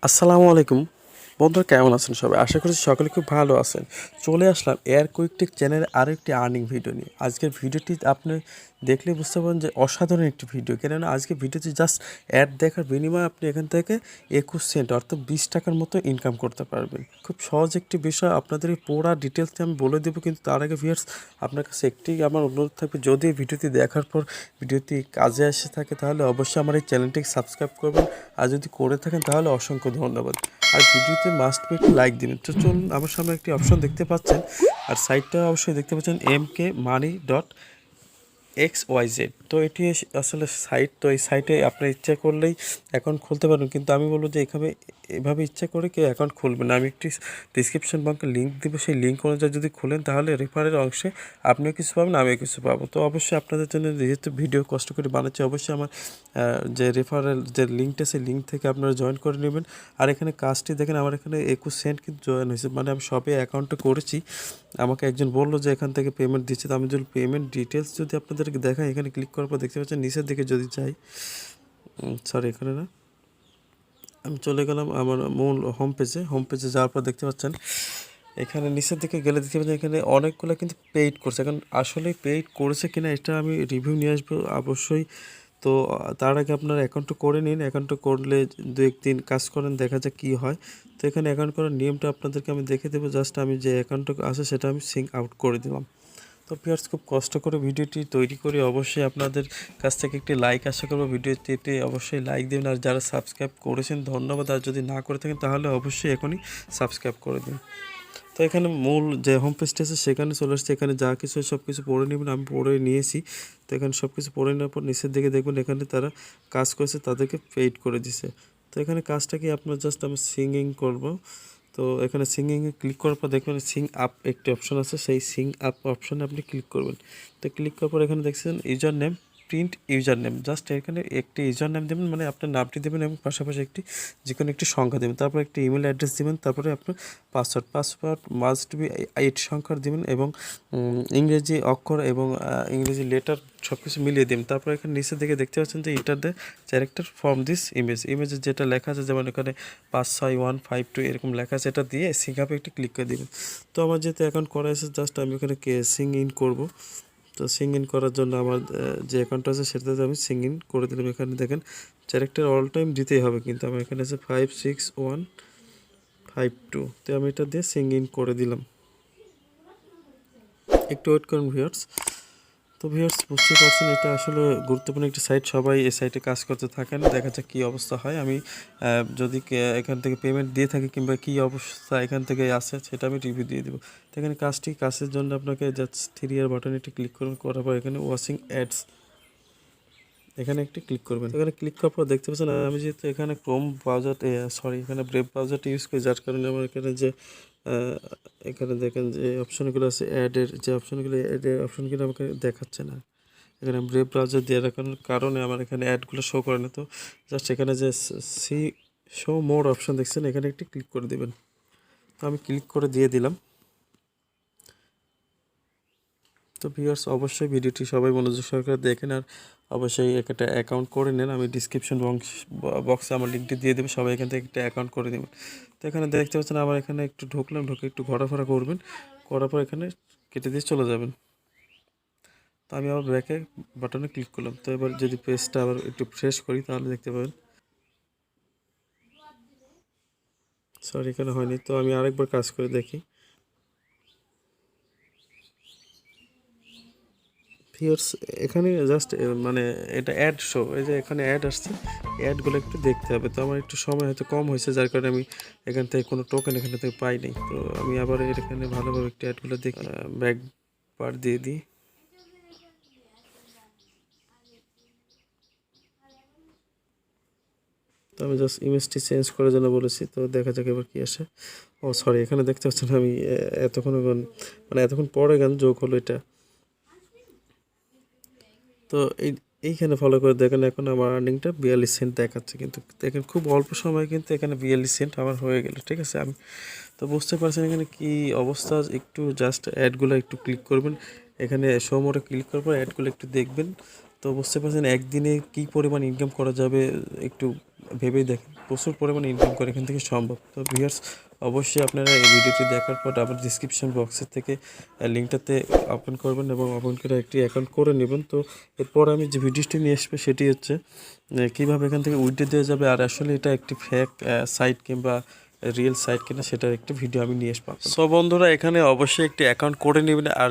আসসালামু আলাইকুম বন্ধুরা, কেমন আছেন সবাই? আশা করছি সকলে খুব ভালো আছেন। চলে আসলাম এয়ার কুইকটেক চ্যানেলে আরও একটি আর্নিং ভিডিও নিয়ে। আজকের ভিডিওটি আপনি দেখলে বুঝতে পারেন যে অসাধারণ একটি ভিডিও, কেননা আজকে ভিডিওতে জাস্ট অ্যাড দেখার বিনিময়ে আপনি এখান থেকে 21 সেন্ট অর্থাৎ 20 টাকার মতো ইনকাম করতে পারবেন। খুব সহজ একটি বিষয়, আপনাদের এই পুরো ডিটেলসটি আমি বলে দেবো, কিন্তু তার আগে ভিউয়ার্স আপনার কাছে একটি আমার অনুরোধ থাকবে, যদি এই ভিডিওটি দেখার পর ভিডিওটি কাজে আসে থাকে তাহলে অবশ্যই আমার এই চ্যানেলটিকে সাবস্ক্রাইব করবেন, আর যদি করে থাকেন তাহলে অসংখ্য ধন্যবাদ। আর ভিডিওতে মাস্ট বি একটি লাইক দিবেন। তো চলুন, আমার সামনে একটি অপশন দেখতে পাচ্ছেন, আর সাইটটা অবশ্যই দেখতে পাচ্ছেন mkmoney.xyz। তো এটি আসলে সাইট, তো এই সাইটে আপনার ইচ্ছা করলেই অ্যাকাউন্ট খুলতে পারেন, কিন্তু আমি বলবো যে এভাবে ইচ্ছা করে কেউ অ্যাকাউন্ট খুলবে না। আমি একটি ডিসক্রিপশন বক্সে লিঙ্ক দেবো, সেই লিঙ্ক অনুযায়ী যদি খুলেন তাহলে রেফারের অংশে আপনিও কিছু পাবেন, আমিও কিছু পাবো। তো অবশ্যই আপনাদের জন্য যেহেতু ভিডিও কষ্ট করে বানাচ্ছি, অবশ্যই আমার যে রেফারেল যে লিঙ্কটা, সেই লিঙ্ক থেকে আপনারা জয়েন করে নেবেন। আর এখানে কাজটি দেখেন, আমার এখানে 21 সেন্ট কিন্তু জয়েন হয়েছে, মানে আমি সবে অ্যাকাউন্টটা করেছি। আমাকে একজন বললো যে এখান থেকে পেমেন্ট দিচ্ছে, তো আমি যদি পেমেন্ট ডিটেলস যদি আপনাদেরকে দেখাই, এখানে ক্লিক করার পর দেখতে পাচ্ছেন নিচের দিকে যদি যাই, সরি এখানে না, আমি চলে গেলাম আমার মূল হোম পেজে যাওয়ার পর দেখতে পাচ্ছেন এখানে নিচের দিকে গেলে দেখতে পাচ্ছেন এখানে অনেকগুলো কিন্তু পেইড করছে। এখন আসলে পেইড করেছে কিনা এটা আমি রিভিউ নিয়ে আসবো অবশ্যই। তো তার আগে আপনার অ্যাকাউন্টটা করে নিন, অ্যাকাউন্টটা করলে 2-1 দিন কাজ করেন, দেখা যাক কী হয়। তো এখানে অ্যাকাউন্ট করার নিয়মটা আপনাদেরকে আমি দেখে দেবো। জাস্ট আমি যে অ্যাকাউন্টটা আছে সেটা আমি সিঙ্ক আউট করে দিলাম। তো ভিউয়ার্স, খুব কষ্ট করে ভিডিওটি তৈরি করি, অবশ্যই আপনাদের কাছ থেকে একটি লাইক আশা করবো। ভিডিওটিতে অবশ্যই লাইক দেবেন, আর যারা সাবস্ক্রাইব করেছেন ধন্যবাদ, আর যদি না করে থাকেন তাহলে অবশ্যই এখনই সাবস্ক্রাইব করে দিন। তো এখানে মূল যে হোম পেজটা আছে সেখানে চলে আসছে, এখানে যা কিছু সব কিছু পড়ে নেবেন, আমি পড়ে নিয়েছি। তো এখানে সব কিছু পড়ে নেওয়ার পর নিচের দিকে দেখবেন এখানে তারা কাজ করেছে, তাদেরকে পেইড করে দিছে। তো এখানে কাজটা কি আপনার জাস্ট আমি সিঙ্গিং করব। তো এখানে সিঙ্গিংয়ে ক্লিক করার পর দেখবেন সিং আপ একটি অপশন আছে, সেই সিং আপ অপশনে আপনি ক্লিক করবেন। তো ক্লিক করার পর এখানে দেখছেন user name, print user name, just এখানে একটি ইউজার নেম দেবেন, মানে আপনার নামটি দেবেন এবং পাশাপাশি যে কোনো একটি সংখ্যা দেবেন, তারপর একটি ইমেল অ্যাড্রেস দেবেন, তারপরে আপনার পাসওয়ার্ড মাস্ট বি 8 সংখ্যার দেবেন, এবং ইংরেজি অক্ষর এবং ইংরেজি লেটার সব কিছু মিলিয়ে দিন। তারপর এখানে নিচের দিকে দেখতে পাচ্ছেন যে enter the character from this ইমেজে যেটা লেখা আছে, যেমন এখানে 56152 এরকম লেখা আছে, এটা দিয়ে সিং আপে একটি ক্লিক করে দেবেন। তো আমার যেহেতু অ্যাকাউন্ট করা আছে, জাস্ট আমি এখানে সিং ইন করবো। তো সিং ইন করার জন্য আমার যে অ্যাকাউন্টটা আছে সেটাতে আমি সিং ইন করে দিলাম। এখানে দেখেন ক্যারেক্টার অল টাইম দিতেই হবে, কিন্তু আমার এখানে আছে 56152, তো আমি এটা দিয়ে সিং ইন করে দিলাম। একটু ওয়েট করুন ভিউয়ার্স। তো ভিউয়ার্স, বুঝতে পারছেন এটা আসলে গুরুত্বপূর্ণ একটি সাইট, সবাই এই সাইটে কাজ করতে থাকেন, দেখা যাক কী অবস্থা হয়। আমি যদি এখান থেকে পেমেন্ট দিয়ে থাকি কিংবা কী অবস্থা এখান থেকে আসে সেটা আমি রিভিউ দিয়ে দেবো। তো এখানে কাজের জন্য আপনাকে জাস্ট 3 বাটন এটি ক্লিক করুন, করার পর এখানে ওয়াচিং অ্যাডস এখানে একটি ক্লিক করবেন। এখানে ক্লিক করার পর দেখতে পাচ্ছেন আমি যেহেতু এখানে ক্রোম ব্রাউজার এখানে ব্রেভ ব্রাউজারটি ইউজ করি, যার কারণে আমার এখানে যে এখানে দেখেন যে অপশনগুলো আছে অ্যাডের অপশনগুলো আমাকে দেখাচ্ছে না। এখানে ব্রেভ ব্রাউজার দিয়ে রাখার কারণে আমার এখানে অ্যাডগুলো শো করে না। তো জাস্ট এখানে যে শো মোর অপশন দেখছেন, এখানে একটি ক্লিক করে দেবেন। তো আমি ক্লিক করে দিয়ে দিলাম। তো ভিউয়ার্স, অবশ্যই ভিডিওটি সবাই মনোযোগ সহকারে দেখেন, আর অবশ্যই একটা অ্যাকাউন্ট করে নেন। আমি ডিসক্রিপশন বক্সে আমার লিঙ্কটি দিয়ে দেবো, সবাই এখান থেকে একটা অ্যাকাউন্ট করে দেবেন। তো এখানে দেখতে পাচ্ছেন আবার এখানে একটু ঢুকে একটু ঘোরাফেরা করবেন, করার পর এখানে কেটে দিয়ে চলে যাবেন। তো আমি আবার ব্যাকে বাটনে ক্লিক করলাম। তো এবার যদি পেজটা আবার একটু ফ্রেশ করি তাহলে দেখতে পাবেন, সরি এখানে হয়নি। তো আমি আরেকবার কাজ করে দেখি। ভিউয়ার্স, এখানে জাস্ট মানে এটা অ্যাড শো, এই যে এখানে অ্যাড আসছে, অ্যাডগুলো একটু দেখতে হবে। তো আমার একটু সময় হয়তো কম হয়েছে, যার কারণে আমি এখান থেকে কোনো টোকেন এখানে থেকে পাই নাই। তো আমি আবার এখানে ভালোভাবে একটু অ্যাডগুলো দেখি, ব্যাক বার দিয়ে দিই। তো আমি জাস্ট ইমেজটি চেঞ্জ করার জন্য বলেছি, তো দেখা যাক এবার কী আসে। ও সরি, এখানে দেখতে পাচ্ছেন আমি এতক্ষণ পরে গান যোগ হলো এটা। তো এইখানে ফলো করে দেখেন, এখন আমার আর্নিংটা 42 সেন্ট দেখাচ্ছে, কিন্তু দেখেন খুব অল্প সময় কিন্তু এখানে 42 সেন্ট আমার হয়ে গেল। ঠিক আছে, আমি তো বুঝতে পারছেন এখানে কি অবস্থা। একটু জাস্ট অ্যাডগুলো একটু ক্লিক করবেন, এখানে শো মোডে ক্লিক করার পর অ্যাডগুলো একটু দেখবেন। তো বুঝতে পারছেন একদিনে কি পরিমাণ ইনকাম করা যাবে, একটু ভেবেই দেখেন। প্রচুর পরিমাণে ইনকাম করা এখান থেকে সম্ভব। তো ভিউয়ার্স, অবশ্যই আপনারা এই ভিডিওটি দেখার পর আমার ডিসক্রিপশন বক্সের থেকে লিঙ্কটাতে ওপেন করবেন এবং ওপেন করে একটি অ্যাকাউন্ট করে নেবেন। তো এরপর আমি যে ভিডিওটি নিয়ে আসবো সেটি হচ্ছে কীভাবে এখান থেকে উইথড্র দেওয়া যাবে, আর আসলে এটা একটি ফেক সাইট কিংবা রিয়েল সাইট কিনা সেটার একটি ভিডিও আমি নিয়ে আসবো। সো বন্ধুরা, এখানে অবশ্যই একটি অ্যাকাউন্ট করে নেবেন। আর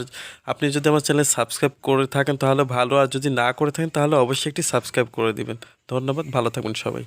আপনি যদি আমার চ্যানেল সাবস্ক্রাইব করে থাকেন তাহলে ভালো, আর যদি না করে থাকেন তাহলে অবশ্যই একটি সাবস্ক্রাইব করে দিবেন। ধন্যবাদ, ভালো থাকবেন সবাই।